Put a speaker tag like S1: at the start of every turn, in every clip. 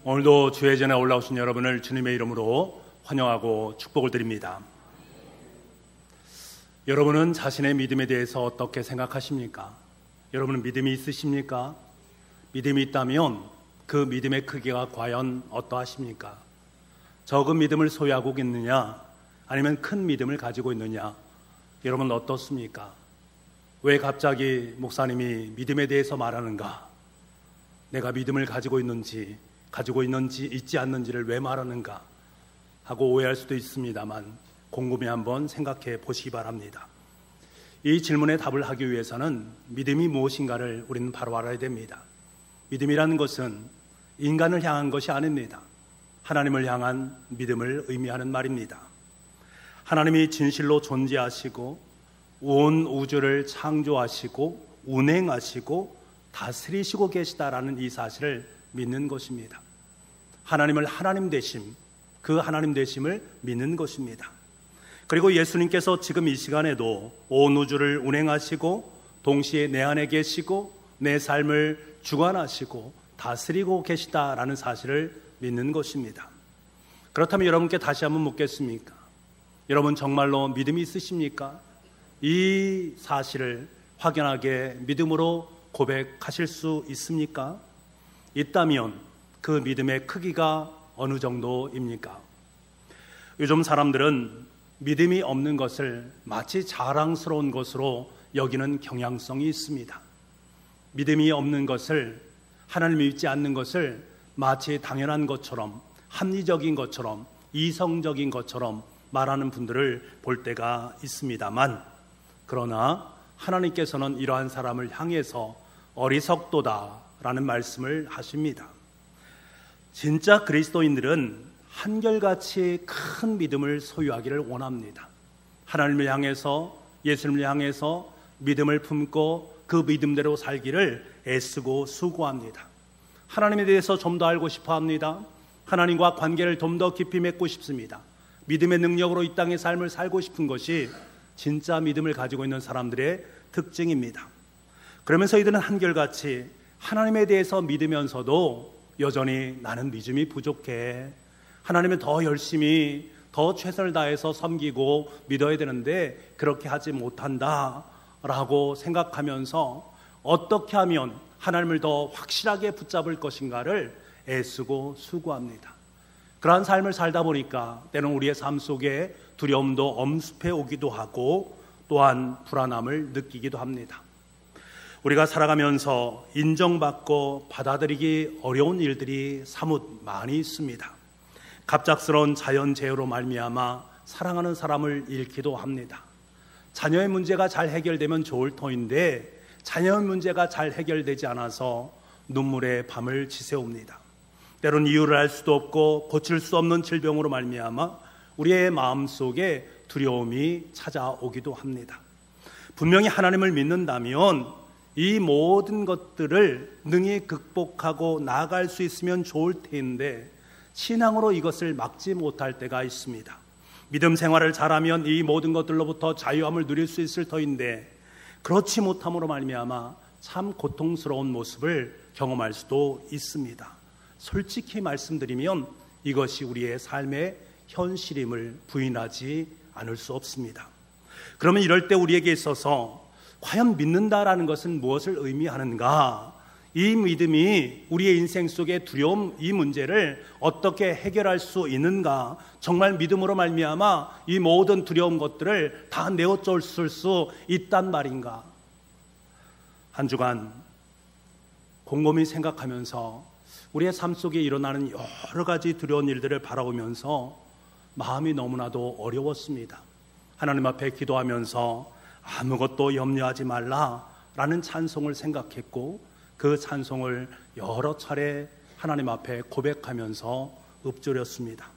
S1: 오늘도 주의 전에 올라오신 여러분을 주님의 이름으로 환영하고 축복을 드립니다. 여러분은 자신의 믿음에 대해서 어떻게 생각하십니까? 여러분은 믿음이 있으십니까? 믿음이 있다면 그 믿음의 크기가 과연 어떠하십니까? 적은 믿음을 소유하고 있느냐, 아니면 큰 믿음을 가지고 있느냐, 여러분 어떻습니까? 왜 갑자기 목사님이 믿음에 대해서 말하는가? 내가 믿음을 가지고 있는지 있지 않는지를 왜 말하는가 하고 오해할 수도 있습니다만 곰곰이 한번 생각해 보시기 바랍니다. 이 질문에 답을 하기 위해서는 믿음이 무엇인가를 우리는 바로 알아야 됩니다. 믿음이라는 것은 인간을 향한 것이 아닙니다. 하나님을 향한 믿음을 의미하는 말입니다. 하나님이 진실로 존재하시고 온 우주를 창조하시고 운행하시고 다스리시고 계시다라는 이 사실을 믿는 것입니다. 하나님을 하나님 되심, 그 하나님 되심을 믿는 것입니다. 그리고 예수님께서 지금 이 시간에도 온 우주를 운행하시고 동시에 내 안에 계시고 내 삶을 주관하시고 다스리고 계시다라는 사실을 믿는 것입니다. 그렇다면 여러분께 다시 한번 묻겠습니까? 여러분 정말로 믿음이 있으십니까? 이 사실을 확연하게 믿음으로 고백하실 수 있습니까? 있다면 그 믿음의 크기가 어느 정도입니까? 요즘 사람들은 믿음이 없는 것을 마치 자랑스러운 것으로 여기는 경향성이 있습니다. 믿음이 없는 것을, 하나님을 믿지 않는 것을 마치 당연한 것처럼, 합리적인 것처럼, 이성적인 것처럼 말하는 분들을 볼 때가 있습니다만, 그러나 하나님께서는 이러한 사람을 향해서 어리석도다라는 말씀을 하십니다. 진짜 그리스도인들은 한결같이 큰 믿음을 소유하기를 원합니다. 하나님을 향해서, 예수님을 향해서 믿음을 품고 그 믿음대로 살기를 애쓰고 수고합니다. 하나님에 대해서 좀 더 알고 싶어 합니다. 하나님과 관계를 좀 더 깊이 맺고 싶습니다. 믿음의 능력으로 이 땅의 삶을 살고 싶은 것이 진짜 믿음을 가지고 있는 사람들의 특징입니다. 그러면서 이들은 한결같이 하나님에 대해서 믿으면서도 여전히 나는 믿음이 부족해, 하나님을 더 열심히 더 최선을 다해서 섬기고 믿어야 되는데 그렇게 하지 못한다 라고 생각하면서 어떻게 하면 하나님을 더 확실하게 붙잡을 것인가를 애쓰고 수고합니다. 그러한 삶을 살다 보니까 때로는 우리의 삶 속에 두려움도 엄습해 오기도 하고 또한 불안함을 느끼기도 합니다. 우리가 살아가면서 인정받고 받아들이기 어려운 일들이 사뭇 많이 있습니다. 갑작스러운 자연재해로 말미암아 사랑하는 사람을 잃기도 합니다. 자녀의 문제가 잘 해결되면 좋을 터인데 자녀의 문제가 잘 해결되지 않아서 눈물의 밤을 지새웁니다. 때론 이유를 알 수도 없고 고칠 수 없는 질병으로 말미암아 우리의 마음속에 두려움이 찾아오기도 합니다. 분명히 하나님을 믿는다면 이 모든 것들을 능히 극복하고 나아갈 수 있으면 좋을 텐데 신앙으로 이것을 막지 못할 때가 있습니다. 믿음 생활을 잘하면 이 모든 것들로부터 자유함을 누릴 수 있을 터인데 그렇지 못함으로 말미암아 참 고통스러운 모습을 경험할 수도 있습니다. 솔직히 말씀드리면 이것이 우리의 삶의 현실임을 부인하지 않을 수 없습니다. 그러면 이럴 때 우리에게 있어서 과연 믿는다라는 것은 무엇을 의미하는가? 이 믿음이 우리의 인생 속의 두려움, 이 문제를 어떻게 해결할 수 있는가? 정말 믿음으로 말미암아 이 모든 두려운 것들을 다 내어줄 수 있단 말인가? 한 주간 곰곰이 생각하면서 우리의 삶 속에 일어나는 여러 가지 두려운 일들을 바라보면서 마음이 너무나도 어려웠습니다. 하나님 앞에 기도하면서 아무것도 염려하지 말라라는 찬송을 생각했고 그 찬송을 여러 차례 하나님 앞에 고백하면서 읊조렸습니다.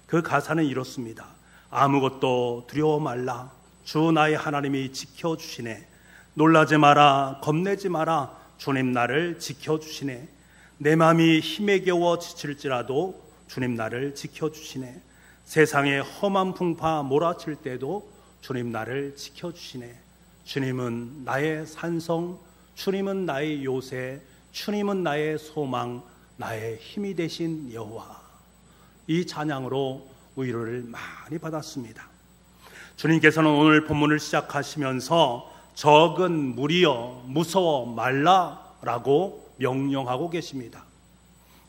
S1: 그 가사는 이렇습니다. 아무것도 두려워 말라, 주 나의 하나님이 지켜주시네. 놀라지 마라, 겁내지 마라, 주님 나를 지켜주시네. 내 마음이 힘에 겨워 지칠지라도 주님 나를 지켜주시네. 세상에 험한 풍파 몰아칠 때도 주님 나를 지켜주시네. 주님은 나의 산성, 주님은 나의 요새, 주님은 나의 소망, 나의 힘이 되신 여호와, 이 찬양으로 위로를 많이 받았습니다. 주님께서는 오늘 본문을 시작하시면서 적은 무리여 무서워 말라라고 명령하고 계십니다.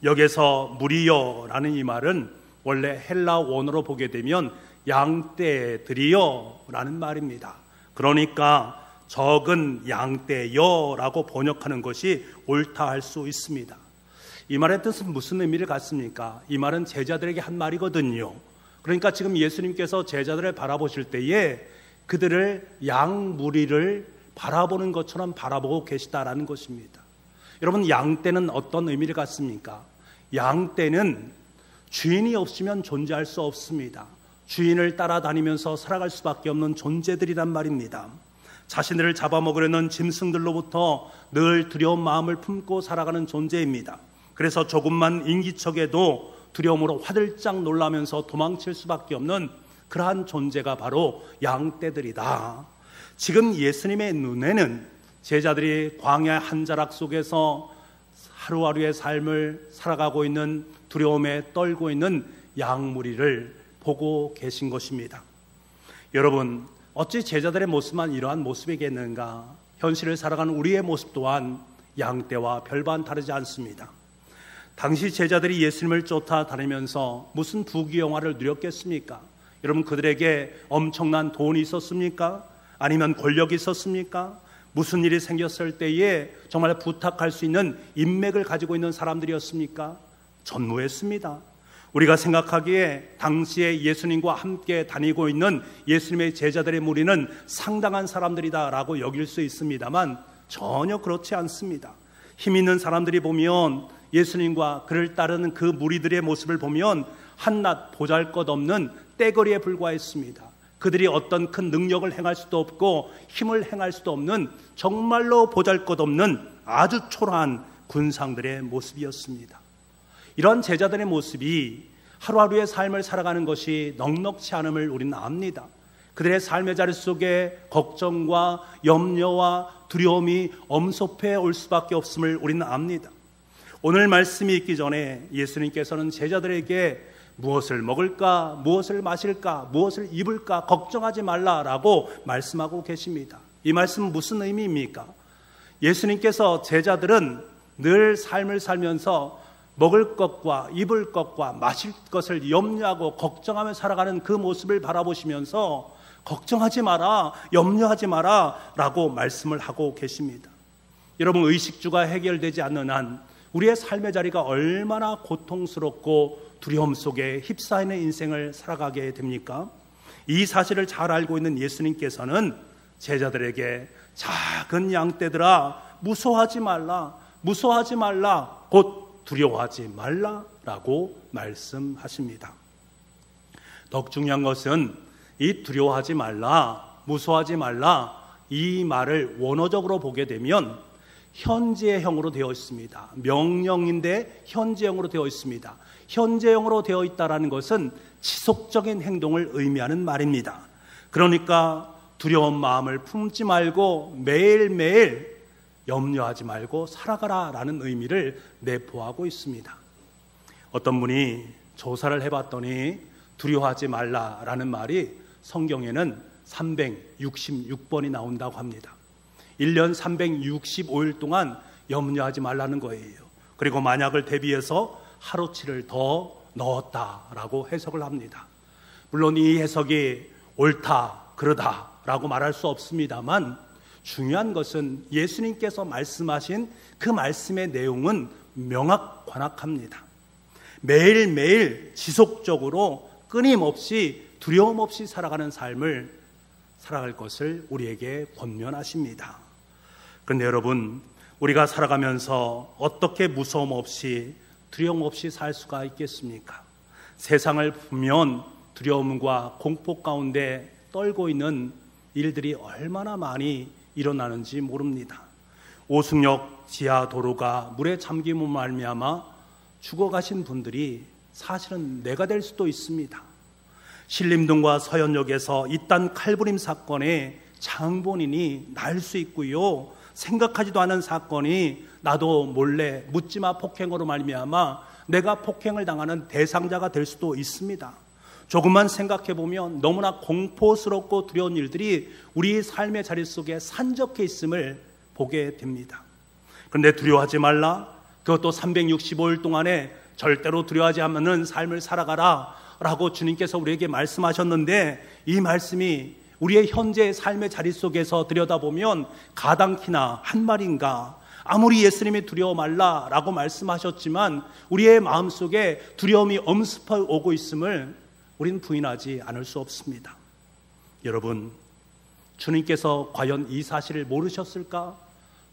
S1: 여기서 무리여라는 이 말은 원래 헬라 원어로 보게 되면 양떼들이여라는 말입니다. 그러니까 적은 양떼여라고 번역하는 것이 옳다 할 수 있습니다. 이 말의 뜻은 무슨 의미를 갖습니까? 이 말은 제자들에게 한 말이거든요. 그러니까 지금 예수님께서 제자들을 바라보실 때에 그들을 양 무리를 바라보는 것처럼 바라보고 계시다라는 것입니다. 여러분, 양떼는 어떤 의미를 갖습니까? 양떼는 주인이 없으면 존재할 수 없습니다. 주인을 따라다니면서 살아갈 수밖에 없는 존재들이란 말입니다. 자신들을 잡아먹으려는 짐승들로부터 늘 두려운 마음을 품고 살아가는 존재입니다. 그래서 조금만 인기척에도 두려움으로 화들짝 놀라면서 도망칠 수밖에 없는 그러한 존재가 바로 양떼들이다. 지금 예수님의 눈에는 제자들이 광야 한 자락 속에서 하루하루의 삶을 살아가고 있는 두려움에 떨고 있는 양무리를 보고 계신 것입니다. 여러분, 어찌 제자들의 모습만 이러한 모습이겠는가? 현실을 살아가는 우리의 모습 또한 양떼와 별반 다르지 않습니다. 당시 제자들이 예수님을 쫓아다니면서 무슨 부귀영화를 누렸겠습니까? 여러분, 그들에게 엄청난 돈이 있었습니까? 아니면 권력이 있었습니까? 무슨 일이 생겼을 때에 정말 부탁할 수 있는 인맥을 가지고 있는 사람들이었습니까? 전무했습니다. 우리가 생각하기에 당시에 예수님과 함께 다니고 있는 예수님의 제자들의 무리는 상당한 사람들이다라고 여길 수 있습니다만 전혀 그렇지 않습니다. 힘 있는 사람들이 보면 예수님과 그를 따르는 그 무리들의 모습을 보면 한낱 보잘것없는 떼거리에 불과했습니다. 그들이 어떤 큰 능력을 행할 수도 없고 힘을 행할 수도 없는 정말로 보잘것없는 아주 초라한 군상들의 모습이었습니다. 이런 제자들의 모습이 하루하루의 삶을 살아가는 것이 넉넉치 않음을 우리는 압니다. 그들의 삶의 자리 속에 걱정과 염려와 두려움이 엄습해 올 수밖에 없음을 우리는 압니다. 오늘 말씀이 있기 전에 예수님께서는 제자들에게 무엇을 먹을까, 무엇을 마실까, 무엇을 입을까 걱정하지 말라라고 말씀하고 계십니다. 이 말씀은 무슨 의미입니까? 예수님께서 제자들은 늘 삶을 살면서 먹을 것과 입을 것과 마실 것을 염려하고 걱정하며 살아가는 그 모습을 바라보시면서 걱정하지 마라, 염려하지 마라 라고 말씀을 하고 계십니다. 여러분, 의식주가 해결되지 않는 한 우리의 삶의 자리가 얼마나 고통스럽고 두려움 속에 휩싸이는 인생을 살아가게 됩니까? 이 사실을 잘 알고 있는 예수님께서는 제자들에게 작은 양떼들아 무서워하지 말라, 무서워하지 말라, 곧 두려워하지 말라라고 말씀하십니다. 더욱 중요한 것은 이 두려워하지 말라, 무서워하지 말라 이 말을 원어적으로 보게 되면 현재형으로 되어 있습니다. 명령인데 현재형으로 되어 있습니다. 현재형으로 되어 있다는 것은 지속적인 행동을 의미하는 말입니다. 그러니까 두려운 마음을 품지 말고 매일매일 염려하지 말고 살아가라라는 의미를 내포하고 있습니다. 어떤 분이 조사를 해봤더니 두려워하지 말라라는 말이 성경에는 366번이 나온다고 합니다. 1년 365일 동안 염려하지 말라는 거예요. 그리고 만약을 대비해서 하루치를 더 넣었다라고 해석을 합니다. 물론 이 해석이 옳다, 그러다라고 말할 수 없습니다만 중요한 것은 예수님께서 말씀하신 그 말씀의 내용은 명확관악합니다. 매일매일 지속적으로 끊임없이 두려움 없이 살아가는 삶을 살아갈 것을 우리에게 권면하십니다. 그런데 여러분, 우리가 살아가면서 어떻게 무서움 없이 두려움 없이 살 수가 있겠습니까? 세상을 보면 두려움과 공포 가운데 떨고 있는 일들이 얼마나 많이 일어나는지 모릅니다. 오승역 지하 도로가 물에 잠김으로 말미암아 죽어가신 분들이 사실은 내가 될 수도 있습니다. 신림동과 서현역에서 잇단 칼부림 사건의 장본인이 날 수 있고요. 생각하지도 않은 사건이 나도 몰래 묻지마 폭행으로 말미암아 내가 폭행을 당하는 대상자가 될 수도 있습니다. 조금만 생각해 보면 너무나 공포스럽고 두려운 일들이 우리 삶의 자리 속에 산적해 있음을 보게 됩니다. 그런데 두려워하지 말라, 그것도 365일 동안에 절대로 두려워하지 않는 삶을 살아가라 라고 주님께서 우리에게 말씀하셨는데, 이 말씀이 우리의 현재 삶의 자리 속에서 들여다보면 가당키나 한 말인가? 아무리 예수님이 두려워 말라라고 말씀하셨지만 우리의 마음속에 두려움이 엄습해 오고 있음을 우리는 부인하지 않을 수 없습니다. 여러분, 주님께서 과연 이 사실을 모르셨을까?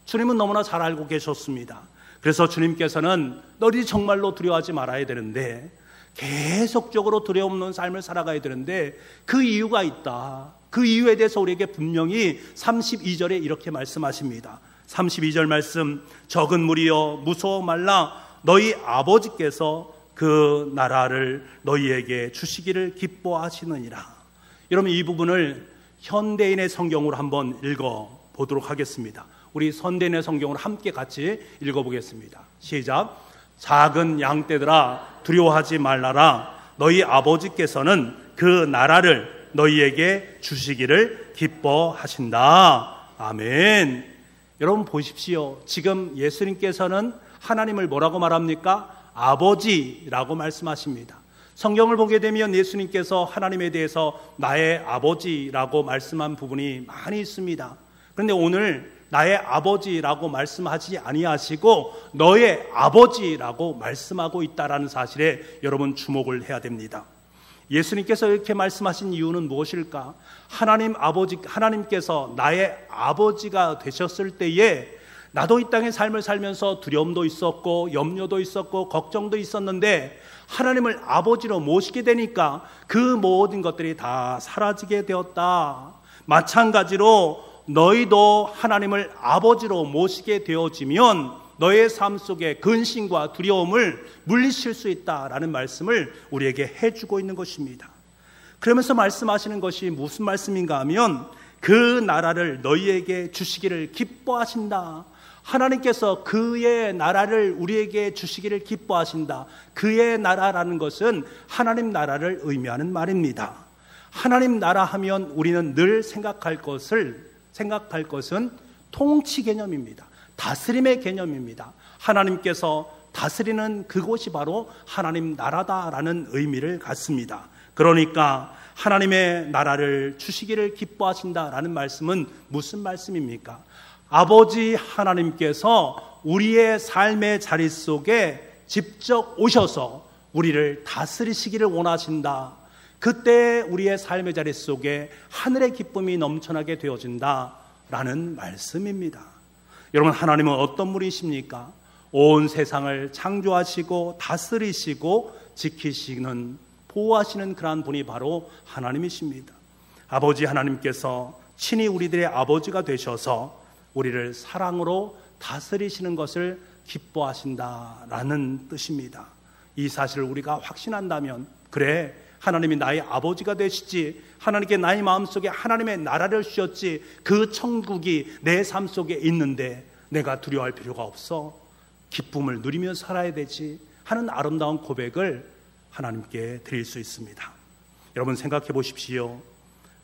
S1: 주님은 너무나 잘 알고 계셨습니다. 그래서 주님께서는 너희 정말로 두려워하지 말아야 되는데, 계속적으로 두려움 없는 삶을 살아가야 되는데 그 이유가 있다. 그 이유에 대해서 우리에게 분명히 32절에 이렇게 말씀하십니다. 32절 말씀, 적은 무리여 무서워 말라, 너희 아버지께서 그 나라를 너희에게 주시기를 기뻐하시느니라. 여러분, 이 부분을 현대인의 성경으로 한번 읽어보도록 하겠습니다. 우리 현대인의 성경으로 함께 같이 읽어보겠습니다. 시작. 작은 양떼들아 두려워하지 말라라, 너희 아버지께서는 그 나라를 너희에게 주시기를 기뻐하신다. 아멘. 여러분 보십시오. 지금 예수님께서는 하나님을 뭐라고 말합니까? 아버지라고 말씀하십니다. 성경을 보게 되면 예수님께서 하나님에 대해서 나의 아버지라고 말씀한 부분이 많이 있습니다. 그런데 오늘 나의 아버지라고 말씀하지 아니하시고 너의 아버지라고 말씀하고 있다는 사실에 여러분 주목을 해야 됩니다. 예수님께서 이렇게 말씀하신 이유는 무엇일까? 하나님께서 나의 아버지가 되셨을 때에 나도 이 땅의 삶을 살면서 두려움도 있었고 염려도 있었고 걱정도 있었는데 하나님을 아버지로 모시게 되니까 그 모든 것들이 다 사라지게 되었다. 마찬가지로 너희도 하나님을 아버지로 모시게 되어지면 너의 삶 속에 근심과 두려움을 물리칠 수 있다라는 말씀을 우리에게 해주고 있는 것입니다. 그러면서 말씀하시는 것이 무슨 말씀인가 하면 그 나라를 너희에게 주시기를 기뻐하신다. 하나님께서 그의 나라를 우리에게 주시기를 기뻐하신다. 그의 나라라는 것은 하나님 나라를 의미하는 말입니다. 하나님 나라 하면 우리는 늘 생각할 것은 통치 개념입니다. 다스림의 개념입니다. 하나님께서 다스리는 그곳이 바로 하나님 나라다라는 의미를 갖습니다. 그러니까 하나님의 나라를 주시기를 기뻐하신다라는 말씀은 무슨 말씀입니까? 아버지 하나님께서 우리의 삶의 자리 속에 직접 오셔서 우리를 다스리시기를 원하신다. 그때 우리의 삶의 자리 속에 하늘의 기쁨이 넘쳐나게 되어진다라는 말씀입니다. 여러분, 하나님은 어떤 분이십니까? 온 세상을 창조하시고 다스리시고 지키시는, 보호하시는 그러한 분이 바로 하나님이십니다. 아버지 하나님께서 친히 우리들의 아버지가 되셔서 우리를 사랑으로 다스리시는 것을 기뻐하신다라는 뜻입니다. 이 사실을 우리가 확신한다면, 그래, 하나님이 나의 아버지가 되시지, 하나님께 나의 마음속에 하나님의 나라를 주셨지, 그 천국이 내 삶 속에 있는데 내가 두려워할 필요가 없어, 기쁨을 누리며 살아야 되지 하는 아름다운 고백을 하나님께 드릴 수 있습니다. 여러분 생각해 보십시오.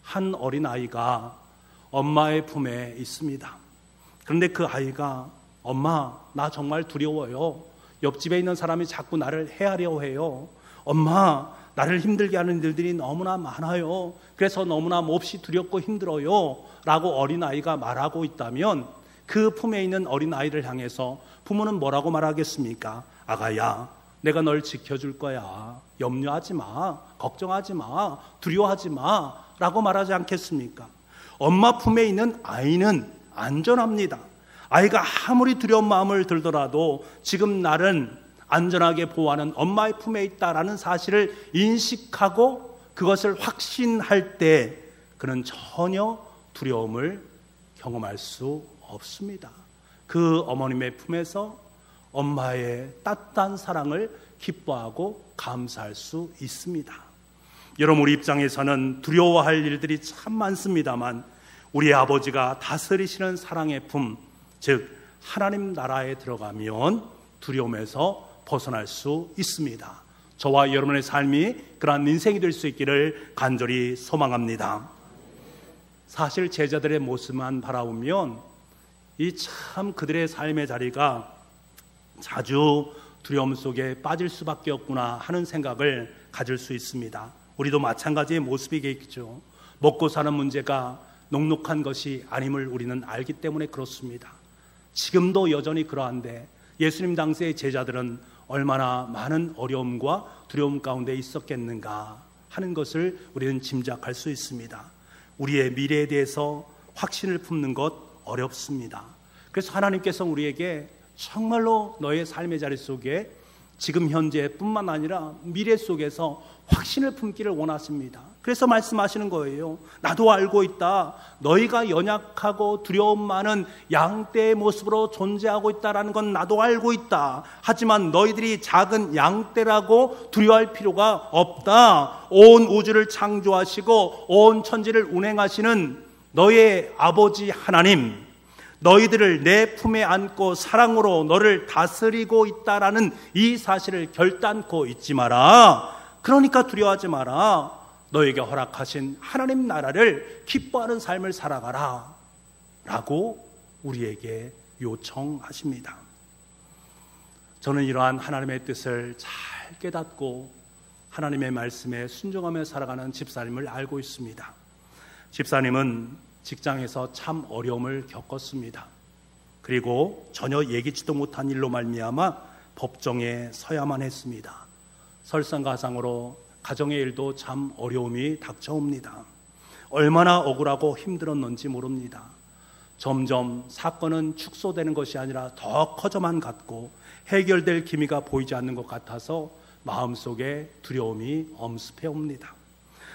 S1: 한 어린아이가 엄마의 품에 있습니다. 그런데 그 아이가, 엄마, 나 정말 두려워요. 옆집에 있는 사람이 자꾸 나를 해하려 해요. 엄마, 나를 힘들게 하는 일들이 너무나 많아요. 그래서 너무나 몹시 두렵고 힘들어요 라고 어린아이가 말하고 있다면, 그 품에 있는 어린아이를 향해서 부모는 뭐라고 말하겠습니까? 아가야, 내가 널 지켜줄 거야. 염려하지 마. 걱정하지 마. 두려워하지 마 라고 말하지 않겠습니까? 엄마 품에 있는 아이는 안전합니다. 아이가 아무리 두려운 마음을 들더라도 지금 나는 안전하게 보호하는 엄마의 품에 있다라는 사실을 인식하고 그것을 확신할 때 그는 전혀 두려움을 경험할 수 없습니다. 그 어머님의 품에서 엄마의 따뜻한 사랑을 기뻐하고 감사할 수 있습니다. 여러분, 우리 입장에서는 두려워할 일들이 참 많습니다만 우리의 아버지가 다스리시는 사랑의 품, 즉 하나님 나라에 들어가면 두려움에서 벗어날 수 있습니다. 저와 여러분의 삶이 그러한 인생이 될 수 있기를 간절히 소망합니다. 사실 제자들의 모습만 바라보면 이 참 그들의 삶의 자리가 자주 두려움 속에 빠질 수밖에 없구나 하는 생각을 가질 수 있습니다. 우리도 마찬가지의 모습이겠죠. 먹고 사는 문제가 녹록한 것이 아님을 우리는 알기 때문에 그렇습니다. 지금도 여전히 그러한데 예수님 당시의 제자들은 얼마나 많은 어려움과 두려움 가운데 있었겠는가 하는 것을 우리는 짐작할 수 있습니다. 우리의 미래에 대해서 확신을 품는 것 어렵습니다. 그래서 하나님께서 우리에게 정말로 너의 삶의 자리 속에 지금 현재뿐만 아니라 미래 속에서 확신을 품기를 원하십니다. 그래서 말씀하시는 거예요. 나도 알고 있다. 너희가 연약하고 두려움 많은 양떼의 모습으로 존재하고 있다는 건 나도 알고 있다. 하지만 너희들이 작은 양떼라고 두려워할 필요가 없다. 온 우주를 창조하시고 온 천지를 운행하시는 너의 아버지 하나님, 너희들을 내 품에 안고 사랑으로 너를 다스리고 있다라는 이 사실을 결단코 잊지 마라. 그러니까 두려워하지 마라. 너에게 허락하신 하나님 나라를 기뻐하는 삶을 살아가라 라고 우리에게 요청하십니다. 저는 이러한 하나님의 뜻을 잘 깨닫고 하나님의 말씀에 순종하며 살아가는 집사님을 알고 있습니다. 집사님은 직장에서 참 어려움을 겪었습니다. 그리고 전혀 예기치도 못한 일로 말미암아 법정에 서야만 했습니다. 설상가상으로 가정의 일도 참 어려움이 닥쳐옵니다. 얼마나 억울하고 힘들었는지 모릅니다. 점점 사건은 축소되는 것이 아니라 더 커져만 갔고 해결될 기미가 보이지 않는 것 같아서 마음속에 두려움이 엄습해 옵니다.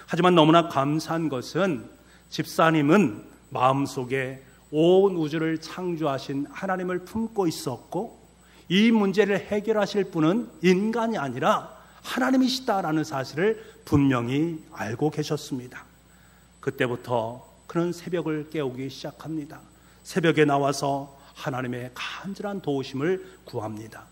S1: 하지만 너무나 감사한 것은 집사님은 마음속에 온 우주를 창조하신 하나님을 품고 있었고 이 문제를 해결하실 분은 인간이 아니라 하나님이시다라는 사실을 분명히 알고 계셨습니다. 그때부터 그는 새벽을 깨우기 시작합니다. 새벽에 나와서 하나님의 간절한 도우심을 구합니다.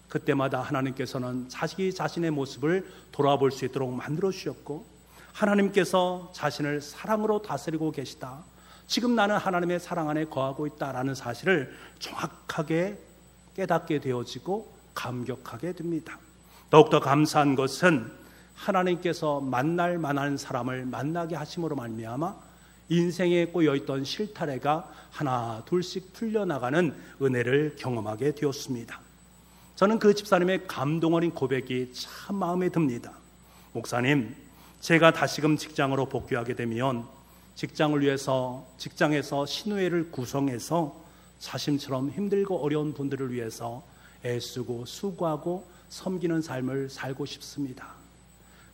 S1: 그때마다 하나님께서는 자식이 자신의 모습을 돌아볼 수 있도록 만들어 주셨고 하나님께서 자신을 사랑으로 다스리고 계시다. 지금 나는 하나님의 사랑 안에 거하고 있다라는 사실을 정확하게 깨닫게 되어지고 감격하게 됩니다. 더욱더 감사한 것은 하나님께서 만날 만한 사람을 만나게 하심으로 말미암아 인생에 꼬여있던 실타래가 하나 둘씩 풀려나가는 은혜를 경험하게 되었습니다. 저는 그 집사님의 감동 어린 고백이 참 마음에 듭니다. 목사님, 제가 다시금 직장으로 복귀하게 되면 직장을 위해서 직장에서 신우회를 구성해서 자신처럼 힘들고 어려운 분들을 위해서 애쓰고 수고하고 섬기는 삶을 살고 싶습니다.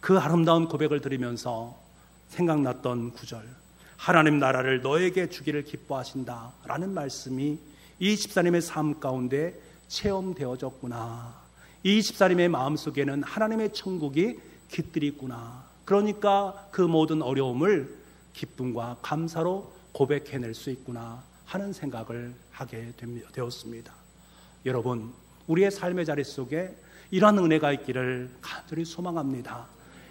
S1: 그 아름다운 고백을 들으면서 생각났던 구절, 하나님 나라를 너에게 주기를 기뻐하신다 라는 말씀이 이 집사님의 삶 가운데 체험되어졌구나. 이 집사님의 마음속에는 하나님의 천국이 깃들이 있구나. 그러니까 그 모든 어려움을 기쁨과 감사로 고백해낼 수 있구나 하는 생각을 하게 되었습니다. 여러분, 우리의 삶의 자리 속에 이러한 은혜가 있기를 간절히 소망합니다.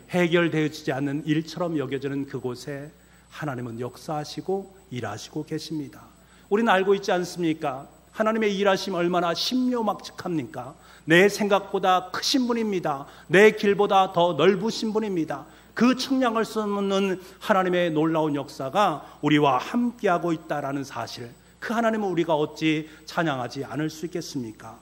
S1: 해결되어지지 않는 일처럼 여겨지는 그곳에 하나님은 역사하시고 일하시고 계십니다. 우리는 알고 있지 않습니까? 하나님의 일하심 얼마나 신묘막측합니까? 내 생각보다 크신 분입니다. 내 길보다 더 넓으신 분입니다. 그 측량할 수 없는 하나님의 놀라운 역사가 우리와 함께하고 있다라는 사실, 그 하나님을 우리가 어찌 찬양하지 않을 수 있겠습니까?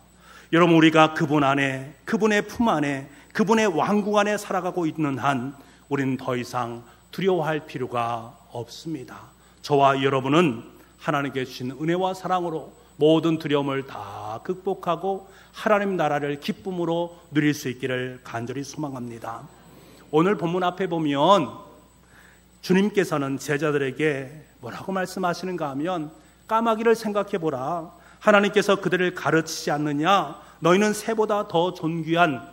S1: 여러분, 우리가 그분 안에, 그분의 품 안에, 그분의 왕국 안에 살아가고 있는 한 우리는 더 이상 두려워할 필요가 없습니다. 저와 여러분은 하나님께 주신 은혜와 사랑으로 모든 두려움을 다 극복하고 하나님 나라를 기쁨으로 누릴 수 있기를 간절히 소망합니다. 오늘 본문 앞에 보면 주님께서는 제자들에게 뭐라고 말씀하시는가 하면, 까마귀를 생각해 보라. 하나님께서 그들을 가르치지 않느냐? 너희는 새보다 더 존귀한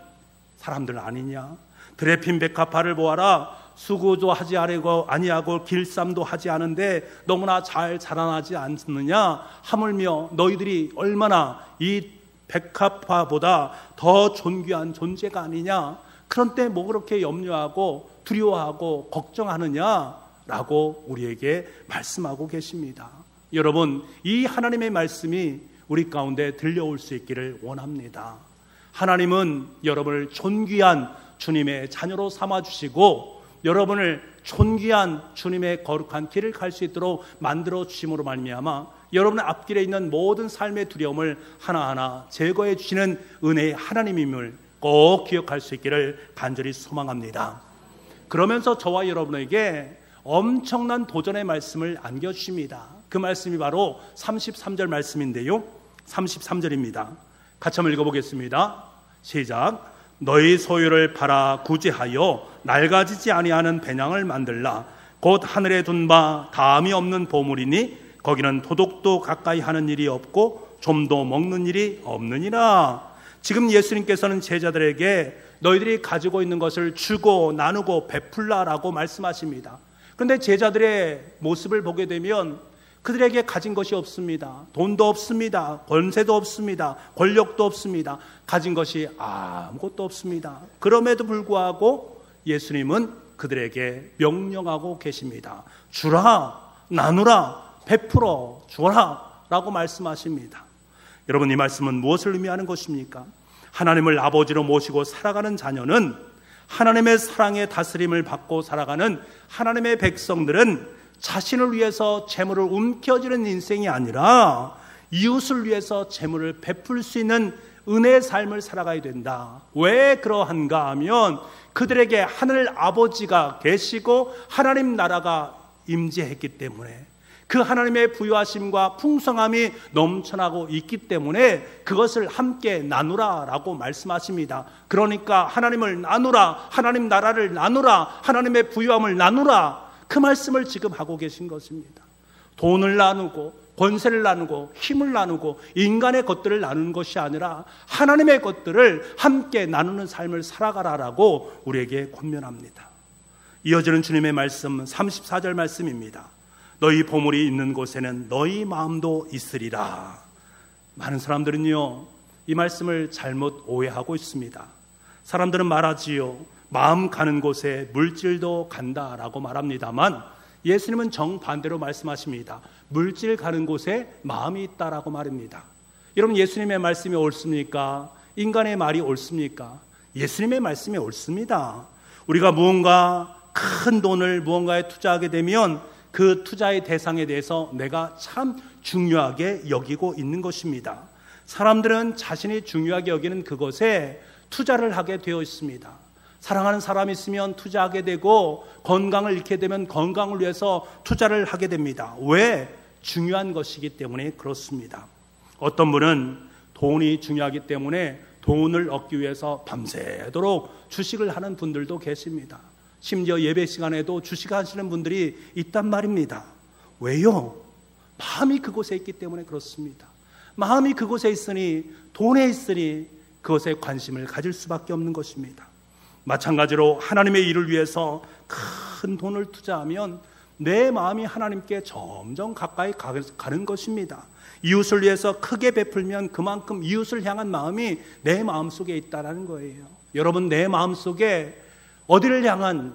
S1: 사람들 아니냐? 들에 핀 백합화를 보아라. 수고도 하지 아니하고 길쌈도 하지 않은데 너무나 잘 자라나지 않느냐? 하물며 너희들이 얼마나 이 백합화보다 더 존귀한 존재가 아니냐? 그런데 뭐 그렇게 염려하고 두려워하고 걱정하느냐라고 우리에게 말씀하고 계십니다. 여러분, 이 하나님의 말씀이 우리 가운데 들려올 수 있기를 원합니다. 하나님은 여러분을 존귀한 주님의 자녀로 삼아주시고 여러분을 존귀한 주님의 거룩한 길을 갈 수 있도록 만들어 주심으로 말미암아 여러분의 앞길에 있는 모든 삶의 두려움을 하나하나 제거해 주시는 은혜의 하나님임을 꼭 기억할 수 있기를 간절히 소망합니다. 그러면서 저와 여러분에게 엄청난 도전의 말씀을 안겨주십니다. 그 말씀이 바로 33절 말씀인데요, 33절입니다. 같이 한번 읽어보겠습니다. 시작. 너희 소유를 팔아 구제하여 낡아지지 아니하는 배낭을 만들라. 곧 하늘에 둔 바 다함이 없는 보물이니 거기는 도둑도 가까이 하는 일이 없고 좀도 먹는 일이 없느니라. 지금 예수님께서는 제자들에게 너희들이 가지고 있는 것을 주고 나누고 베풀라라고 말씀하십니다. 그런데 제자들의 모습을 보게 되면 그들에게 가진 것이 없습니다. 돈도 없습니다. 권세도 없습니다. 권력도 없습니다. 가진 것이 아무것도 없습니다. 그럼에도 불구하고 예수님은 그들에게 명령하고 계십니다. 주라, 나누라, 베풀어 주라 라고 말씀하십니다. 여러분, 이 말씀은 무엇을 의미하는 것입니까? 하나님을 아버지로 모시고 살아가는 자녀는, 하나님의 사랑의 다스림을 받고 살아가는 하나님의 백성들은 자신을 위해서 재물을 움켜쥐는 인생이 아니라 이웃을 위해서 재물을 베풀 수 있는 은혜의 삶을 살아가야 된다. 왜 그러한가 하면 그들에게 하늘 아버지가 계시고 하나님 나라가 임재했기 때문에, 그 하나님의 부유하심과 풍성함이 넘쳐나고 있기 때문에 그것을 함께 나누라라고 말씀하십니다. 그러니까 하나님을 나누라, 하나님 나라를 나누라, 하나님의 부유함을 나누라, 그 말씀을 지금 하고 계신 것입니다. 돈을 나누고 권세를 나누고 힘을 나누고 인간의 것들을 나누는 것이 아니라 하나님의 것들을 함께 나누는 삶을 살아가라라고 우리에게 권면합니다. 이어지는 주님의 말씀 34절 말씀입니다. 너희 보물이 있는 곳에는 너희 마음도 있으리라. 많은 사람들은요, 이 말씀을 잘못 오해하고 있습니다. 사람들은 말하지요, 마음 가는 곳에 물질도 간다라고 말합니다만 예수님은 정반대로 말씀하십니다. 물질 가는 곳에 마음이 있다라고 말입니다. 여러분, 예수님의 말씀이 옳습니까? 인간의 말이 옳습니까? 예수님의 말씀이 옳습니다. 우리가 무언가 큰 돈을 무언가에 투자하게 되면 그 투자의 대상에 대해서 내가 참 중요하게 여기고 있는 것입니다. 사람들은 자신이 중요하게 여기는 그것에 투자를 하게 되어 있습니다. 사랑하는 사람이 있으면 투자하게 되고, 건강을 잃게 되면 건강을 위해서 투자를 하게 됩니다. 왜? 중요한 것이기 때문에 그렇습니다. 어떤 분은 돈이 중요하기 때문에 돈을 얻기 위해서 밤새도록 주식을 하는 분들도 계십니다. 심지어 예배 시간에도 주식하시는 분들이 있단 말입니다. 왜요? 마음이 그곳에 있기 때문에 그렇습니다. 마음이 그곳에 있으니, 돈에 있으니 그것에 관심을 가질 수밖에 없는 것입니다. 마찬가지로 하나님의 일을 위해서 큰 돈을 투자하면 내 마음이 하나님께 점점 가까이 가는 것입니다. 이웃을 위해서 크게 베풀면 그만큼 이웃을 향한 마음이 내 마음속에 있다는 거예요. 여러분, 내 마음속에 어디를 향한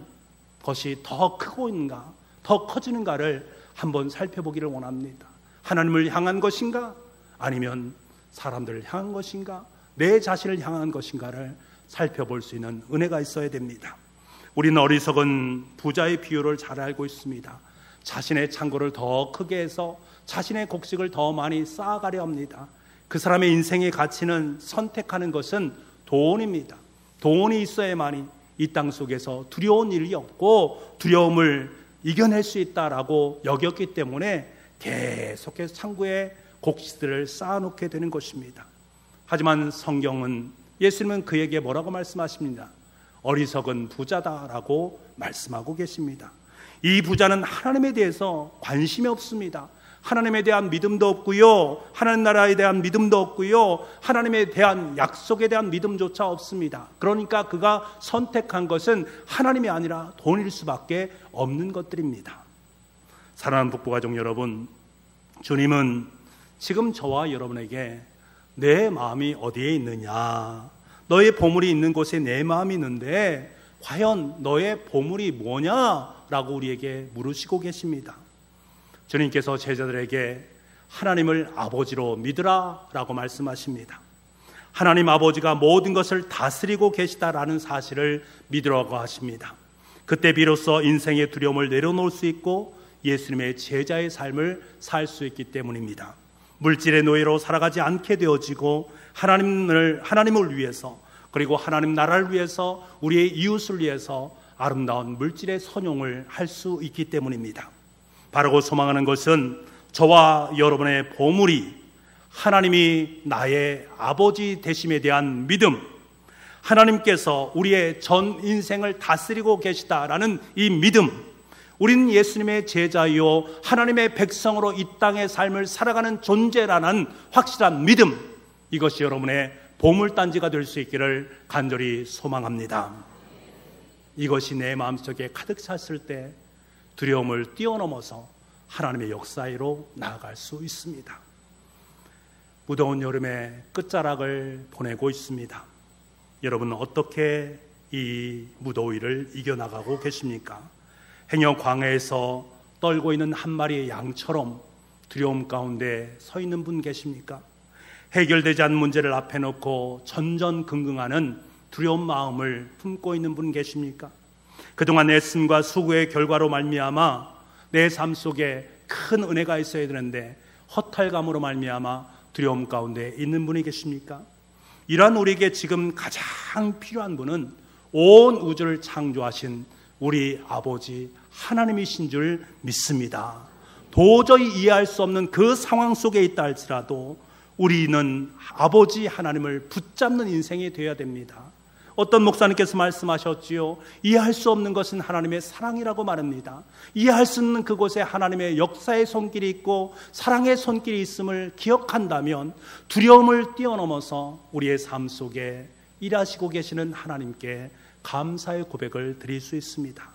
S1: 것이 더 크고 있는가, 더 커지는가를 한번 살펴보기를 원합니다. 하나님을 향한 것인가, 아니면 사람들을 향한 것인가, 내 자신을 향한 것인가를 살펴볼 수 있는 은혜가 있어야 됩니다. 우리는 어리석은 부자의 비유를 잘 알고 있습니다. 자신의 창고를 더 크게 해서 자신의 곡식을 더 많이 쌓아가려 합니다. 그 사람의 인생의 가치는 선택하는 것은 돈입니다. 돈이 있어야만이 이 땅 속에서 두려운 일이 없고 두려움을 이겨낼 수 있다라고 여겼기 때문에 계속해서 창고에 곡식들을 쌓아놓게 되는 것입니다. 하지만 성경은, 예수님은 그에게 뭐라고 말씀하십니다. 어리석은 부자다라고 말씀하고 계십니다. 이 부자는 하나님에 대해서 관심이 없습니다. 하나님에 대한 믿음도 없고요, 하나님 나라에 대한 믿음도 없고요, 하나님에 대한 약속에 대한 믿음조차 없습니다. 그러니까 그가 선택한 것은 하나님이 아니라 돈일 수밖에 없는 것들입니다. 사랑하는 북부가족 여러분, 주님은 지금 저와 여러분에게 내 마음이 어디에 있느냐, 너의 보물이 있는 곳에 내 마음이 있는데 과연 너의 보물이 뭐냐라고 우리에게 물으시고 계십니다. 주님께서 제자들에게 하나님을 아버지로 믿으라 라고 말씀하십니다. 하나님 아버지가 모든 것을 다스리고 계시다라는 사실을 믿으라고 하십니다. 그때 비로소 인생의 두려움을 내려놓을 수 있고 예수님의 제자의 삶을 살 수 있기 때문입니다. 물질의 노예로 살아가지 않게 되어지고 하나님을 위해서, 그리고 하나님 나라를 위해서, 우리의 이웃을 위해서 아름다운 물질의 선용을 할 수 있기 때문입니다. 바라고 소망하는 것은 저와 여러분의 보물이 하나님이 나의 아버지 되심에 대한 믿음, 하나님께서 우리의 전 인생을 다스리고 계시다라는 이 믿음, 우리는 예수님의 제자요 하나님의 백성으로 이 땅의 삶을 살아가는 존재라는 확실한 믿음, 이것이 여러분의 보물단지가 될 수 있기를 간절히 소망합니다. 이것이 내 마음속에 가득 찼을 때 두려움을 뛰어넘어서 하나님의 역사로 나아갈 수 있습니다. 무더운 여름의 끝자락을 보내고 있습니다. 여러분은 어떻게 이 무더위를 이겨나가고 계십니까? 행여 광야에서 떨고 있는 한 마리의 양처럼 두려움 가운데 서 있는 분 계십니까? 해결되지 않은 문제를 앞에 놓고 전전긍긍하는 두려운 마음을 품고 있는 분 계십니까? 그동안 애씀과 수고의 결과로 말미암아 내 삶 속에 큰 은혜가 있어야 되는데 허탈감으로 말미암아 두려움 가운데 있는 분이 계십니까? 이러한 우리에게 지금 가장 필요한 분은 온 우주를 창조하신 우리 아버지 하나님이신 줄 믿습니다. 도저히 이해할 수 없는 그 상황 속에 있다 할지라도 우리는 아버지 하나님을 붙잡는 인생이 되어야 됩니다. 어떤 목사님께서 말씀하셨지요, 이해할 수 없는 것은 하나님의 사랑이라고 말합니다. 이해할 수 없는 그곳에 하나님의 역사의 손길이 있고 사랑의 손길이 있음을 기억한다면 두려움을 뛰어넘어서 우리의 삶 속에 일하시고 계시는 하나님께 감사의 고백을 드릴 수 있습니다.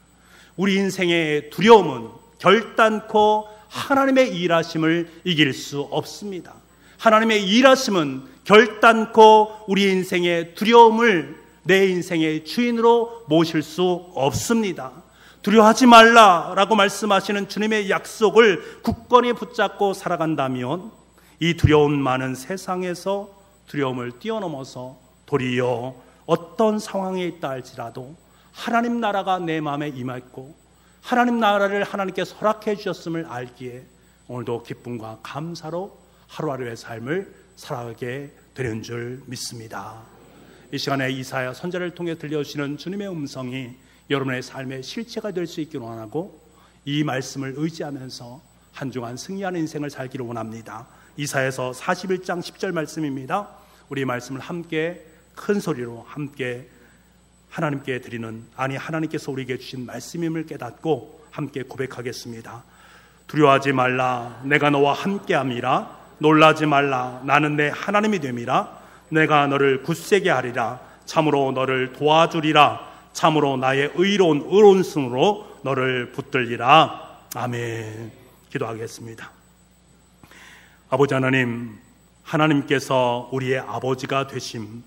S1: 우리 인생의 두려움은 결단코 하나님의 일하심을 이길 수 없습니다. 하나님의 일하심은 결단코 우리 인생의 두려움을 내 인생의 주인으로 모실 수 없습니다. 두려워하지 말라라고 말씀하시는 주님의 약속을 굳건히 붙잡고 살아간다면 이 두려움 많은 세상에서 두려움을 뛰어넘어서 도리어 어떤 상황에 있다 할지라도 하나님 나라가 내 마음에 임했고 하나님 나라를 하나님께서 허락해 주셨음을 알기에 오늘도 기쁨과 감사로 하루하루의 삶을 살아가게 되는 줄 믿습니다. 이 시간에 이사야 선지자를 통해 들려주시는 주님의 음성이 여러분의 삶의 실체가 될 수 있기를 원하고 이 말씀을 의지하면서 한 주간 승리하는 인생을 살기를 원합니다. 이사야서 41장 10절 말씀입니다. 우리 말씀을 함께 큰 소리로 함께 하나님께 드리는, 하나님께서 우리에게 주신 말씀임을 깨닫고 함께 고백하겠습니다. 두려워하지 말라, 내가 너와 함께함이라. 놀라지 말라, 나는 내 하나님이 됨이라. 내가 너를 굳세게 하리라. 참으로 너를 도와주리라. 참으로 나의 의로운 손으로 너를 붙들리라. 아멘. 기도하겠습니다. 아버지 하나님, 하나님께서 우리의 아버지가 되심,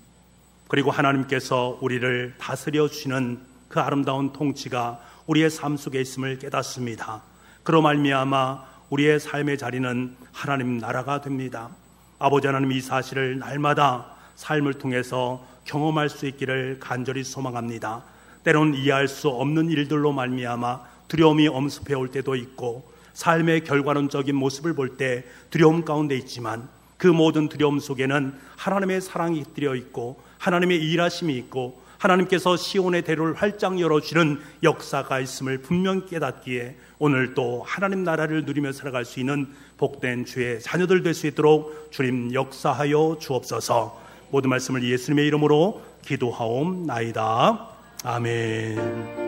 S1: 그리고 하나님께서 우리를 다스려 주시는 그 아름다운 통치가 우리의 삶 속에 있음을 깨닫습니다. 그로 말미암아 우리의 삶의 자리는 하나님 나라가 됩니다. 아버지 하나님, 이 사실을 날마다 삶을 통해서 경험할 수 있기를 간절히 소망합니다. 때론 이해할 수 없는 일들로 말미암아 두려움이 엄습해 올 때도 있고 삶의 결과론적인 모습을 볼 때 두려움 가운데 있지만 그 모든 두려움 속에는 하나님의 사랑이 깃들여 있고 하나님의 일하심이 있고 하나님께서 시온의 대로를 활짝 열어주는 역사가 있음을 분명히 깨닫기에 오늘 또 하나님 나라를 누리며 살아갈 수 있는 복된 주의 자녀들 될 수 있도록 주님 역사하여 주옵소서. 모든 말씀을 예수님의 이름으로 기도하옵나이다. 아멘.